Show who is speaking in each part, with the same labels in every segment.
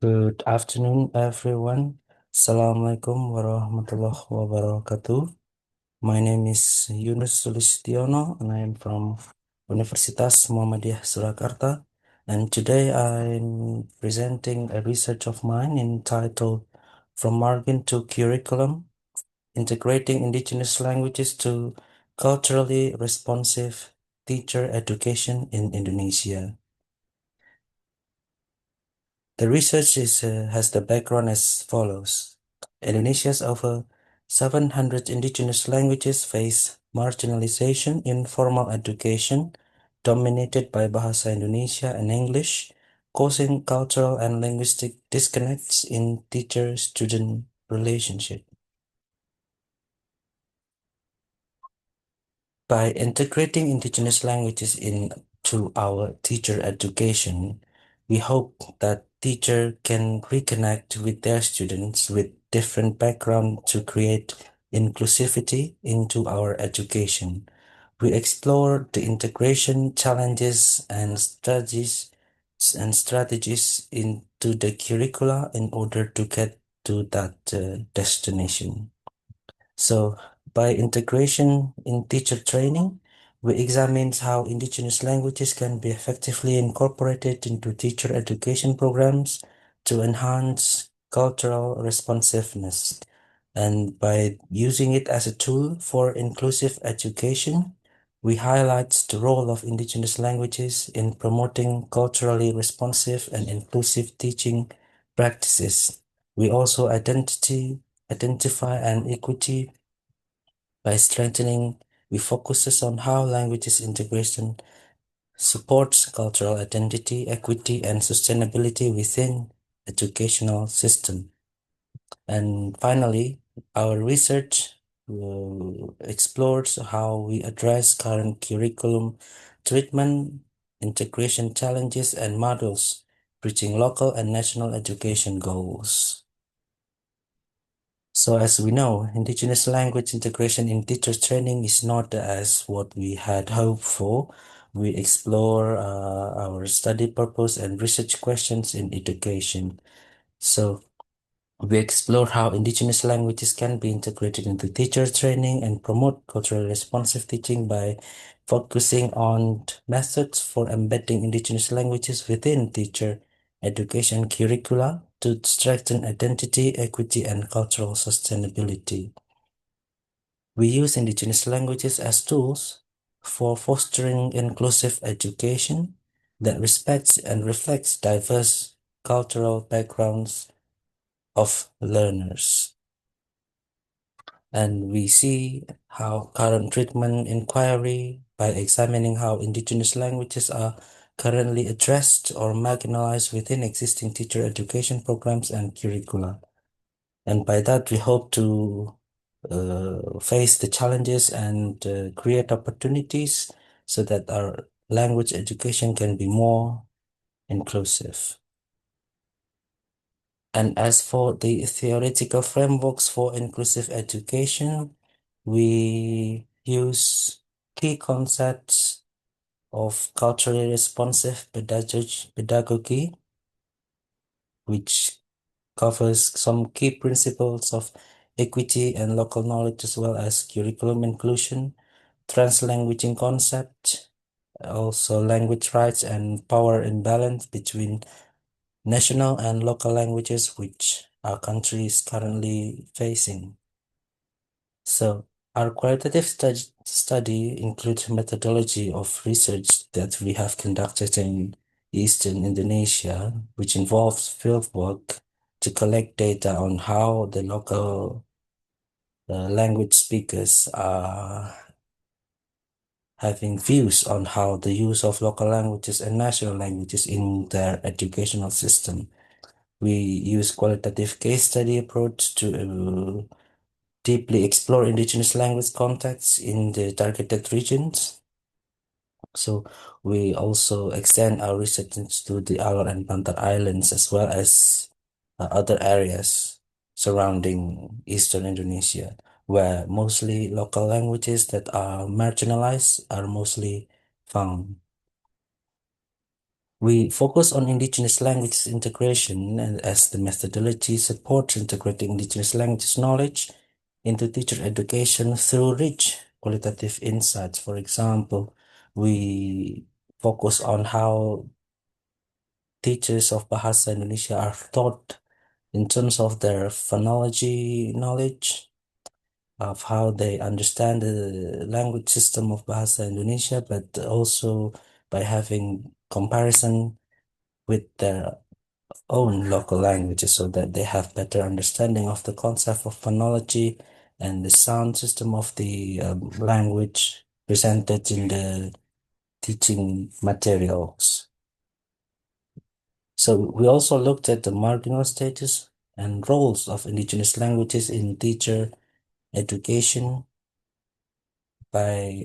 Speaker 1: Good afternoon, everyone. Assalamualaikum warahmatullahi wabarakatuh. My name is Yunus Sulistyono, and I am from Universitas Muhammadiyah Surakarta. And today I'm presenting a research of mine entitled From Margin to Curriculum, Integrating Indigenous Languages to Culturally Responsive Teacher Education in Indonesia. The research has the background as follows. Indonesia's over 700 indigenous languages face marginalization in formal education, dominated by Bahasa Indonesia and English, causing cultural and linguistic disconnects in teacher-student relationship. By integrating indigenous languages into our teacher education, we hope that teacher can reconnect with their students with different background to create inclusivity into our education. We explore the integration challenges and strategies into the curricula in order to get to that destination. So, by integration in teacher training, we examined how indigenous languages can be effectively incorporated into teacher education programs to enhance cultural responsiveness. And by using it as a tool for inclusive education, we highlight the role of indigenous languages in promoting culturally responsive and inclusive teaching practices. We also identify an equity by strengthening, we focuses on how languages integration supports cultural identity, equity, and sustainability within educational system. And finally, our research explores how we address current curriculum treatment, integration challenges, and models, reaching local and national education goals. So as we know, indigenous language integration in teacher training is not as what we had hoped for. We explore our study purpose and research questions in education. So we explore how indigenous languages can be integrated into teacher training and promote culturally responsive teaching by focusing on methods for embedding indigenous languages within teacher education curricula to strengthen identity, equity, and cultural sustainability. We use indigenous languages as tools for fostering inclusive education that respects and reflects diverse cultural backgrounds of learners. And we see how current treatment inquiry by examining how indigenous languages are currently addressed or marginalized within existing teacher education programs and curricula. And by that, we hope to face the challenges and create opportunities so that our language education can be more inclusive. And as for the theoretical frameworks for inclusive education, we use key concepts of culturally responsive pedagogy, which covers some key principles of equity and local knowledge, as well as curriculum inclusion, translanguaging concept, also language rights and power imbalance between national and local languages, which our country is currently facing. So our qualitative study includes methodology of research that we have conducted in Eastern Indonesia, which involves fieldwork to collect data on how the local language speakers are having views on how the use of local languages and national languages in their educational system. We use qualitative case study approach to deeply explore indigenous language contexts in the targeted regions. So we also extend our research to the Alor and Pantar Islands as well as other areas surrounding Eastern Indonesia, where mostly local languages that are marginalized are mostly found. We focus on indigenous languages integration and as the methodology supports integrating indigenous languages knowledge into teacher education through rich qualitative insights. For example, we focus on how teachers of Bahasa Indonesia are taught in terms of their phonology knowledge, of how they understand the language system of Bahasa Indonesia, but also by having comparison with their own local languages so that they have better understanding of the concept of phonology and the sound system of the language presented in the teaching materials. So we also looked at the marginal status and roles of indigenous languages in teacher education by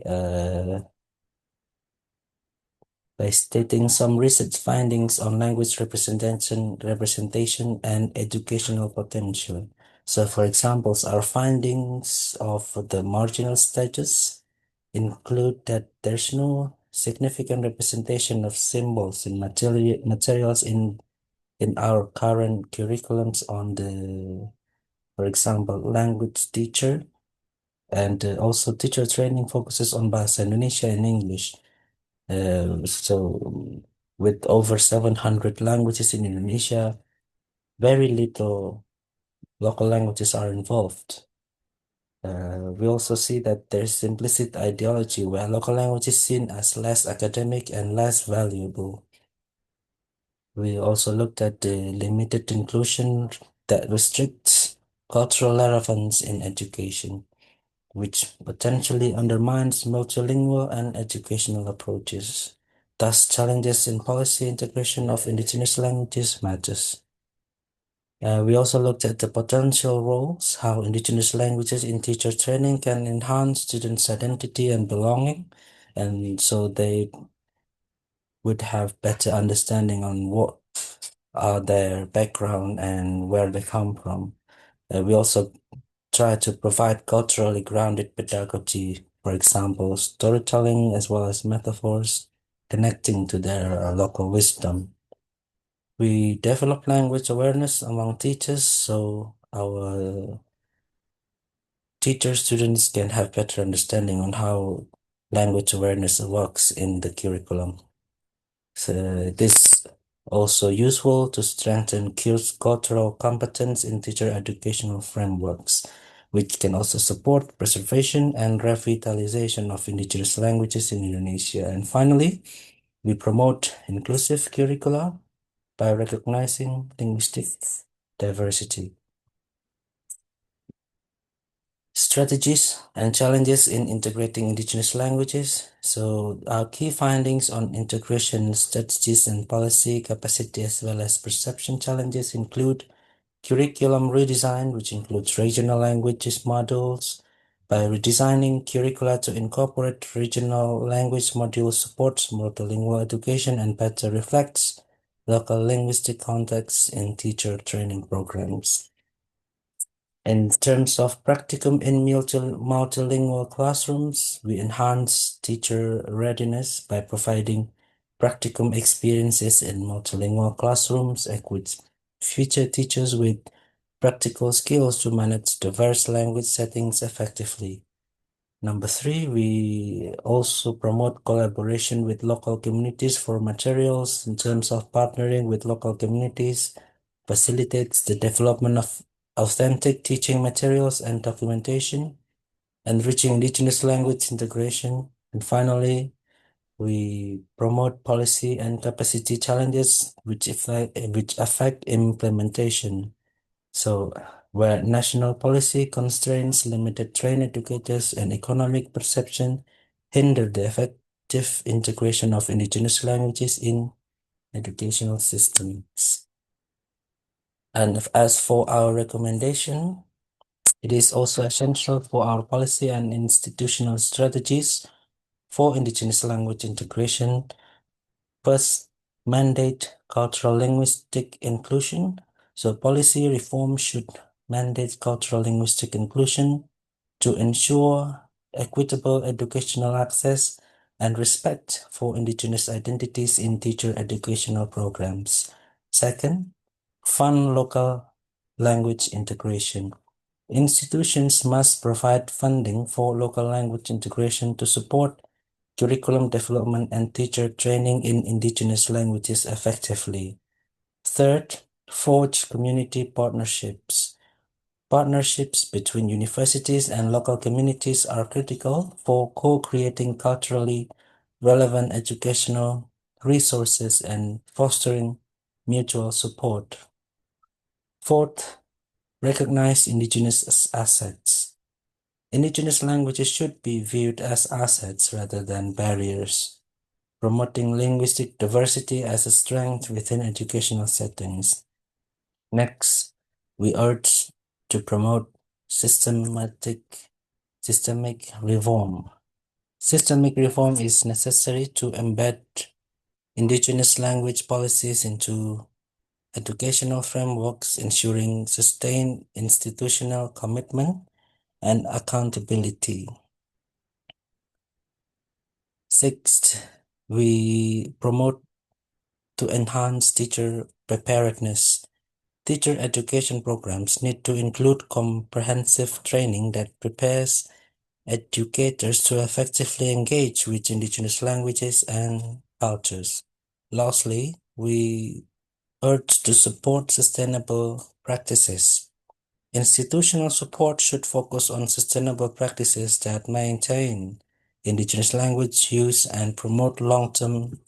Speaker 1: stating some research findings on language representation and educational potential. So for examples, our findings of the marginal status include that there's no significant representation of symbols in materials in our current curriculums on the, for example, language teacher, and also teacher training focuses on Bahasa Indonesia and English. So with over 700 languages in Indonesia, very little local languages are involved. We also see that there's implicit ideology where local language is seen as less academic and less valuable. We also looked at the limited inclusion that restricts cultural relevance in education, which potentially undermines multilingual and educational approaches. Thus, challenges in policy integration of indigenous languages matters. We also looked at the potential roles, how indigenous languages in teacher training can enhance students' identity and belonging, and so they would have better understanding on what are their background and where they come from. We also try to provide culturally grounded pedagogy, for example, storytelling as well as metaphors, connecting to their local wisdom. We develop language awareness among teachers so our teacher students can have better understanding on how language awareness works in the curriculum. So this also useful to strengthen cultural competence in teacher educational frameworks, which can also support preservation and revitalization of indigenous languages in Indonesia. And finally, we promote inclusive curricula by recognizing linguistic diversity. Strategies and challenges in integrating indigenous languages. So our key findings on integration strategies and policy capacity as well as perception challenges include curriculum redesign, which includes regional languages modules. By redesigning curricula to incorporate regional language modules supports multilingual education and better reflects local linguistic contexts in teacher training programs. In terms of practicum in multilingual classrooms, we enhance teacher readiness by providing practicum experiences in multilingual classrooms, equip future teachers with practical skills to manage diverse language settings effectively. Number three, we also promote collaboration with local communities for materials in terms of partnering with local communities facilitates the development of authentic teaching materials and documentation, enriching indigenous language integration. And finally, we promote policy and capacity challenges which affect implementation. So, where national policy constraints, limited trained educators, and economic perception hinder the effective integration of indigenous languages in educational systems. And as for our recommendation, it is also essential for our policy and institutional strategies for indigenous language integration. First, mandate cultural linguistic inclusion. So policy reform should mandate cultural linguistic inclusion to ensure equitable educational access and respect for indigenous identities in teacher educational programs. Second, fund local language integration. Institutions must provide funding for local language integration to support curriculum development and teacher training in indigenous languages effectively. Third, forge community partnerships. Partnerships between universities and local communities are critical for co-creating culturally relevant educational resources and fostering mutual support. Fourth, recognize indigenous assets. Indigenous languages should be viewed as assets rather than barriers, promoting linguistic diversity as a strength within educational settings. Next, we urge to promote systemic reform. Systemic reform is necessary to embed indigenous language policies into educational frameworks, ensuring sustained institutional commitment and accountability. Sixth, we promote to enhance teacher preparedness. Teacher education programs need to include comprehensive training that prepares educators to effectively engage with indigenous languages and cultures. Lastly, we urge to support sustainable practices. Institutional support should focus on sustainable practices that maintain indigenous language use and promote long-term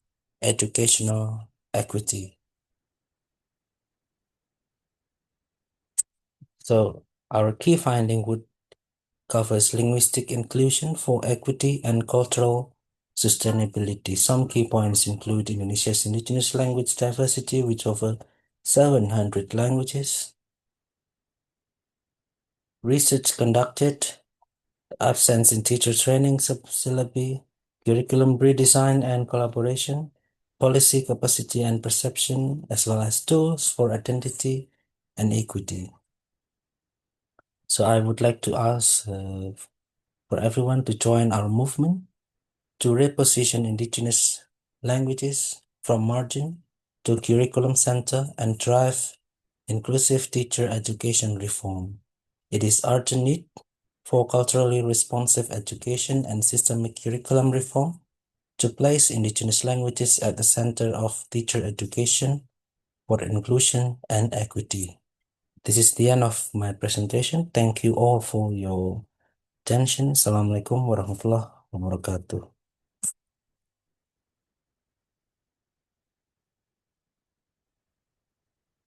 Speaker 1: educational equity. So our key finding would covers linguistic inclusion for equity and cultural sustainability. Some key points include Indonesia's indigenous language diversity with over 700 languages. Research conducted, absence in teacher training syllabi, curriculum redesign and collaboration, policy capacity and perception, as well as tools for identity and equity. So I would like to ask for everyone to join our movement to reposition indigenous languages from margin to curriculum center and drive inclusive teacher education reform. It is urgent need for culturally responsive education and systemic curriculum reform to place indigenous languages at the center of teacher education for inclusion and equity. This is the end of my presentation. Thank you all for your attention. Assalamualaikum warahmatullahi wabarakatuh.